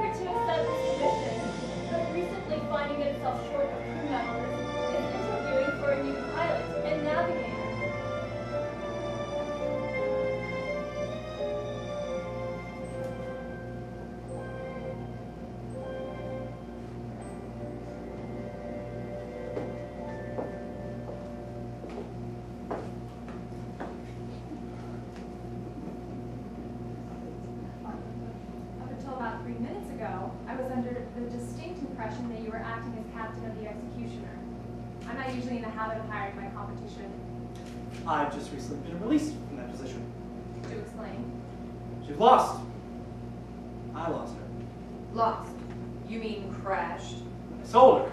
prepared to accept this position, but recently finding itself short of crew members, is interviewing for a new pilot and navigator. About 3 minutes ago, I was under the distinct impression that you were acting as captain of the executioner. I'm not usually in the habit of hiring my competition. I've just recently been released from that position. To explain. She's lost. I lost her. Lost? You mean crashed? I sold her.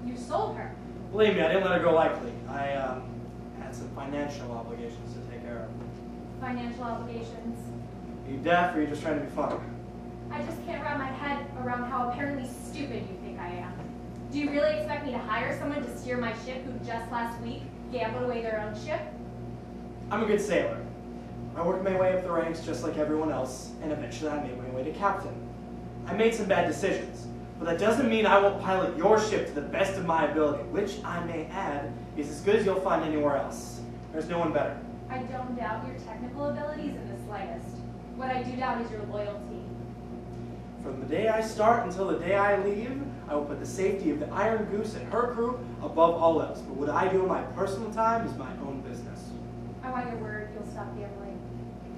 You sold her. Believe me, I didn't let her go lightly. I had some financial obligations to take care of. Financial obligations. Are you deaf or are you just trying to be funny? I just can't wrap my head around how apparently stupid you think I am. Do you really expect me to hire someone to steer my ship who just last week gambled away their own ship? I'm a good sailor. I worked my way up the ranks just like everyone else, and eventually I made my way to captain. I made some bad decisions, but that doesn't mean I won't pilot your ship to the best of my ability, which I may add is as good as you'll find anywhere else. There's no one better. I don't doubt your technical abilities in the slightest. What I do doubt is your loyalty. From the day I start until the day I leave, I will put the safety of the Iron Goose and her crew above all else. But what I do in my personal time is my own business. I want your word you'll stop gambling.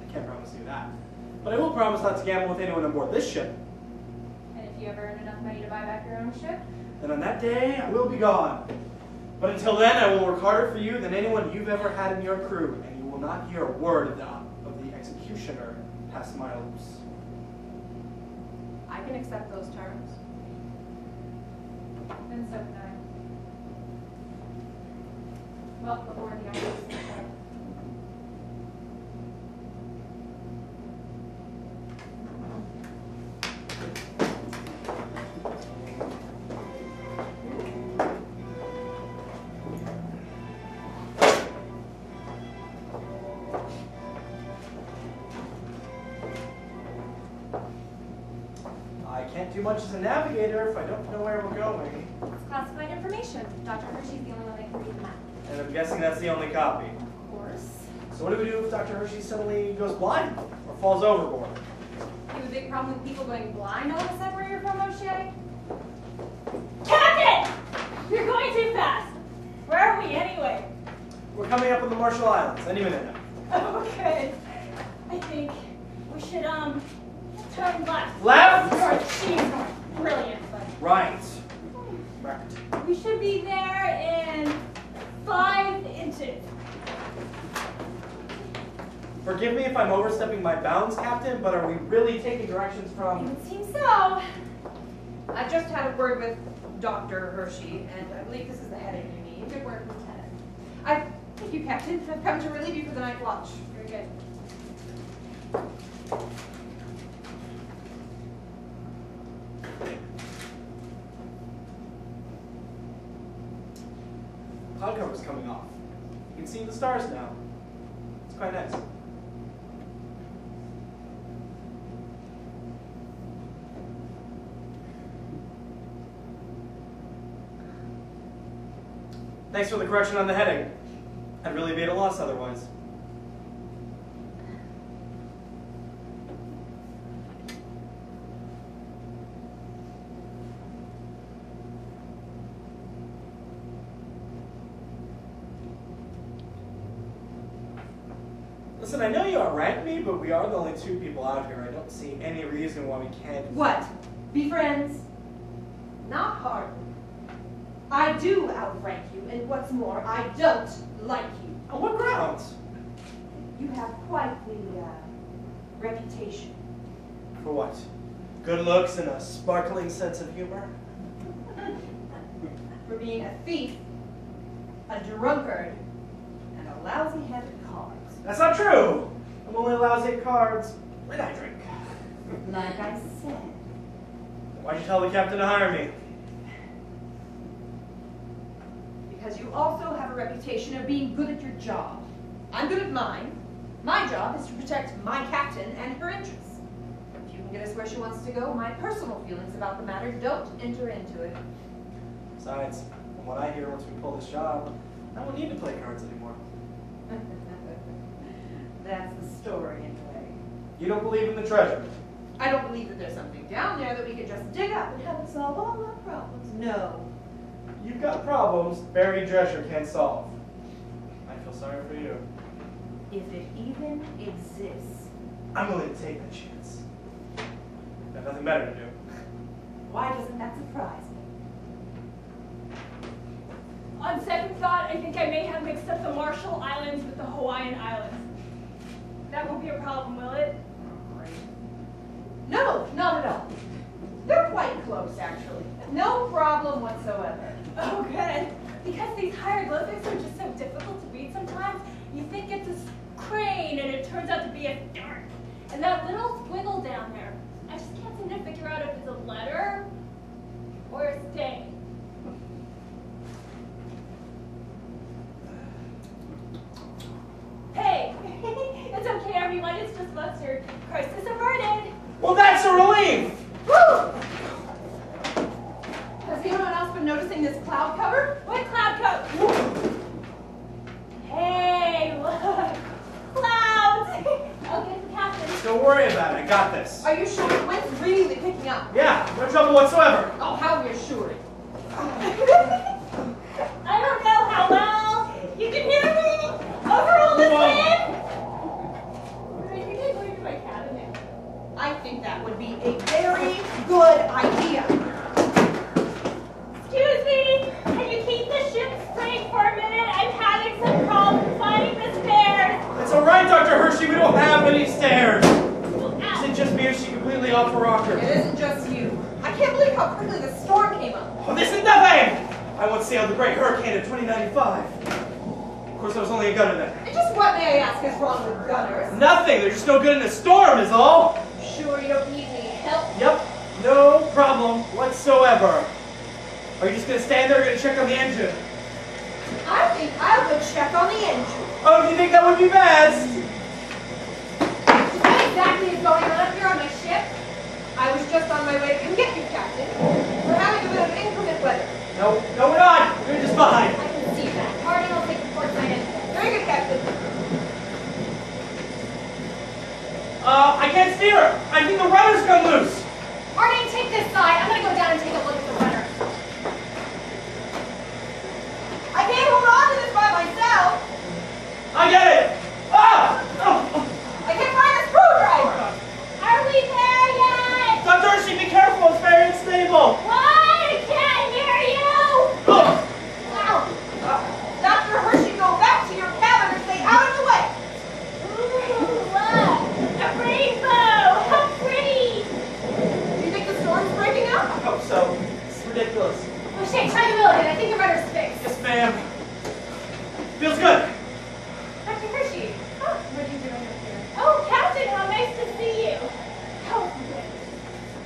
I can't promise you that. But I will promise not to gamble with anyone on board this ship. And if you ever earn enough money to buy back your own ship? Then on that day, I will be gone. But until then, I will work harder for you than anyone you've ever had in your crew, and you will not hear a word of the executioner past my lips. I can accept those terms. Then so can I. Well, before the Iron Goose. I can't do much as a navigator if I don't know where we're going. It's classified information. Dr. Hershey's the only one that can read the map. And I'm guessing that's the only copy. Of course. So what do we do if Dr. Hershey suddenly goes blind or falls overboard? You have a big problem with people going blind all of a sudden where you're from, O'Shea? Captain! You're going too fast! Where are we anyway? We're coming up on the Marshall Islands any minute now. Okay. I think we should, turn left. Left? North, she's north. Brilliant, but Right. we should be there in 5 inches. Forgive me if I'm overstepping my bounds, Captain, but are we really taking directions It from... would seem so. I just had a word with Dr. Hershey, and I believe this is the heading you need. Good work, Lieutenant. Thank you, Captain. I've come to relieve you for the night watch. Very good. Cloud cover's coming off. You can see the stars now. It's quite nice. Thanks for the correction on the heading. I'd really be at a loss otherwise. Listen, I know you outrank me, but we are the only 2 people out here. I don't see any reason why we can't... What? Be friends? Not hardly. I do outrank you, and what's more, I don't like you. On what grounds? You have quite the reputation. For what? Good looks and a sparkling sense of humor? For being a thief, a drunkard, and a lousy hand at cards. That's not true! I'm only lousy at cards when I drink. Like I said. Why'd you tell the captain to hire me? Because you also have a reputation of being good at your job. I'm good at mine. My job is to protect my captain and her interests. If you get us where she wants to go. My personal feelings about the matter don't enter into it. Besides, from what I hear, once we pull this job, I won't need to play cards anymore. That's the story, anyway. You don't believe in the treasure? I don't believe that there's something down there that we could just dig up and have it solve all our problems. No. You've got problems buried treasure can't solve. I feel sorry for you. If it even exists. I'm willing to take that chance. Got nothing better to do. Why doesn't that surprise me? On second thought, I think I may have mixed up the Marshall Islands with the Hawaiian Islands. That won't be a problem, will it? No, not at all. They're quite close, actually. No problem whatsoever. Oh, good. Because these hieroglyphics are just so difficult to read sometimes, you think it's a crane and it turns out to be a dart. And that little squiggle down there, I just can't seem to figure out if it's a letter or a stain. Hey, it's okay everyone, it's just mustard. Crisis averted. Well, that's a relief! Woo! Has anyone else been noticing this cloud cover? What cloud cover? Hey, look. Clouds! I'll get the captain. Don't worry about it, I got this. Are you sure the wind's really picking up? Yeah, no trouble whatsoever. Oh, how reassuring. I don't know how well you can hear me over all this wind. I think I'm going to my cabinet. I think that would be a very good idea. Excuse me, can you keep the ship straight for a minute? I'm having some problems finding the stairs. It's alright, Dr. Hershey, we don't have any stairs. Ow. Is it just me or is she completely off her rocker? It isn't just you. I can't believe how quickly the storm came up. Oh, this is nothing! I once sailed the Great Hurricane of 2095. Of course, I was only a gunner then. And just what, may I ask, is wrong with gunners? Nothing, they're just no good in a storm is all. Sure you don't need any help? Yep, no problem whatsoever. Are you just gonna stand there or gonna check on the engine? I think I'll go check on the engine. Oh, do you think that would be best? What exactly is going on up here on my ship? I was just on my way to come get you, Captain. We're having a bit of inclement weather. No, we're not. We're just fine. I can see that. Harding will take the port side in. Very good, Captain. I can't steer. I think the rudder's come loose. Harding, take this side. I'm going to go down and take a look at the rudder. I can't hold on to this by myself. I get it. Ah! Oh. I can't find a screwdriver. Are we there yet? Dr. Hershey, be careful. It's very unstable. What? I can't hear you. Oh. Wow. Dr. Hershey, go back to your cabin and stay out of the way. Ooh, look. A rainbow. How pretty. Do you think the storm's breaking up? I hope so. It's ridiculous. Oh shit, try the wheel again. I think the rudder's fixed. Yes, ma'am. Feels good. Dr. Hershey, what are you doing up here? Oh, Captain, how nice to see you. How good.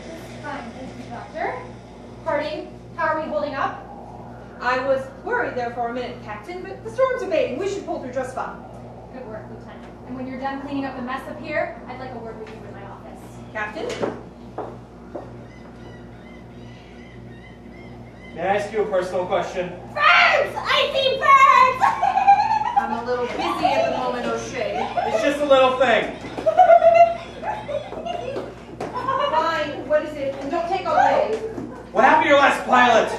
Just fine, thank you, Doctor. Harding, how are we holding up? I was worried there for a minute, Captain, but the storm's abating. We should pull through just fine. Good work, Lieutenant. And when you're done cleaning up the mess up here, I'd like a word with you in my office. Captain? May I ask you a personal question? Birds! I see birds! I'm a little busy at the moment, O'Shea. It's just a little thing. Fine, what is it? And don't take all day. What happened to your last pilot?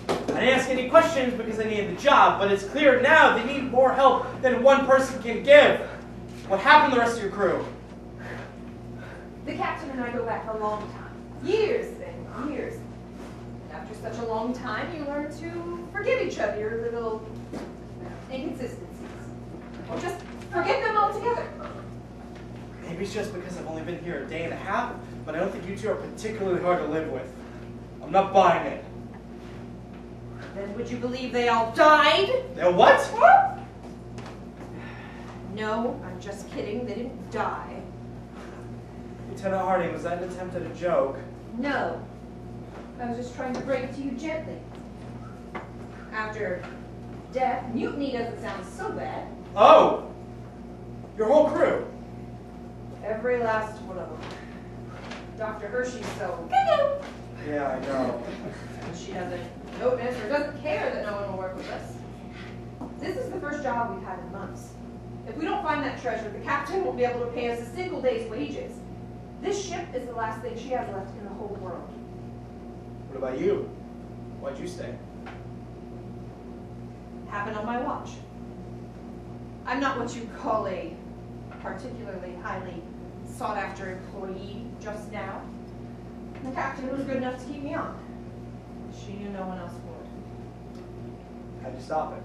I didn't ask any questions because I needed the job, but it's clear now they need more help than one person can give. What happened to the rest of your crew? The captain and I go back a long time. Years and years. And after such a long time, you learn to forgive each other, your little inconsistencies. Or just forget them altogether. Maybe it's just because I've only been here a day and a half, but I don't think you two are particularly hard to live with. I'm not buying it. Then would you believe they all died? Now what? No, I'm just kidding. They didn't die. Lieutenant Harding, was that an attempt at a joke? No. I was just trying to break it to you gently. After death, mutiny doesn't sound so bad. Oh! Your whole crew? Every last one of them. Dr. Hershey's so, Yeah, I know. she doesn't notice or doesn't care that no one will work with us. This is the first job we've had in months. If we don't find that treasure, the captain won't be able to pay us a single day's wages. This ship is the last thing she has left in the whole world. What about you? Why'd you stay? Happened on my watch. I'm not what you call a particularly highly sought-after employee just now. The captain was good enough to keep me on. She knew no one else would. How'd you stop it?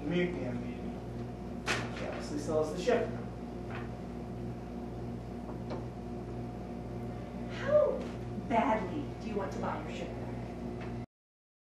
The mutiny, I mean. She obviously still has the ship. How badly do you want to buy your ship?